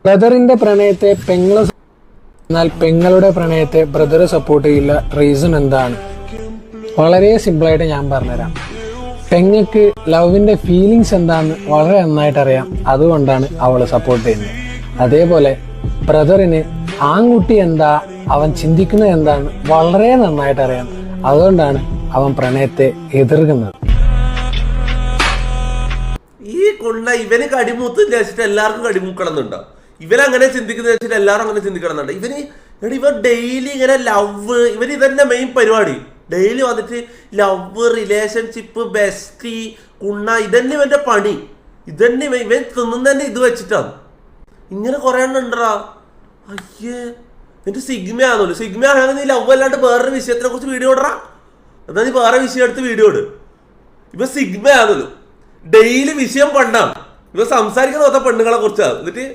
ബ്രദറിന്റെ പ്രണയത്തെ പെങ്ങള് എന്നാൽ പെങ്ങളുടെ പ്രണയത്തെ ബ്രദർ സപ്പോർട്ട് ചെയ്യില്ല. റീസൺ എന്താണ്? വളരെ സിമ്പിളായിട്ട് ഞാൻ പറഞ്ഞുതരാം. പെങ്ങൾക്ക് ലവിന്റെ ഫീലിങ്സ് എന്താണെന്ന് വളരെ നന്നായിട്ട് അറിയാം. അതുകൊണ്ടാണ് അവള് സപ്പോർട്ട് ചെയ്യുന്നത്. അതേപോലെ ബ്രദറിന് ആൺകുട്ടി എന്താ, അവൻ ചിന്തിക്കുന്നത് എന്താന്ന് വളരെ നന്നായിട്ട് അറിയാം. അതുകൊണ്ടാണ് അവൻ പ്രണയത്തെ എതിർക്കുന്നത്. ഈ കൊണ്ട ഇവന് കടിമൂത്തില്ല വെച്ചിട്ട് എല്ലാവർക്കും കടിമൂക്കണമെന്നുണ്ടോ? ഇവരങ്ങനെ ചിന്തിക്കുന്ന വെച്ചിട്ട് എല്ലാവരും അങ്ങനെ ചിന്തിക്കണമെന്നുണ്ട്. ഇവൻ ഡെയിലി ഇങ്ങനെ ലവ്, ഇതന്നെ മെയിൻ പരിപാടി. ഡെയിലി വന്നിട്ട് ലവ്, റിലേഷൻഷിപ്പ്, ബെസ്റ്റി, കുണ്ണ, ഇതന്നെ ഇവന്റെ പണി. ഇതന്നെ ഇവൻ തിന്നുന്നതന്നെ ഇത് വെച്ചിട്ടാണ്. ഇങ്ങനെ കുറെ എണ്ണം ഉണ്ടറാ. അയ്യേ, എന്നിട്ട് സിഗ്മയാണല്ലോ. സിഗ്മ ആണെങ്കിൽ നീ ലവ് അല്ലാണ്ട് വേറൊരു വിഷയത്തിനെ കുറിച്ച് വീഡിയോ ഇടറാ. എന്നാൽ നീ വേറെ വിഷയം എടുത്ത് വീഡിയോ ഇട്. ഇവ സിഗ്മയാണല്ലോ. ഡെയിലി വിഷയം പണ്ടാണ് ഇവ സംസാരിക്കുന്ന പെണ്ണുങ്ങളെ കുറിച്ചാണ്. എന്നിട്ട്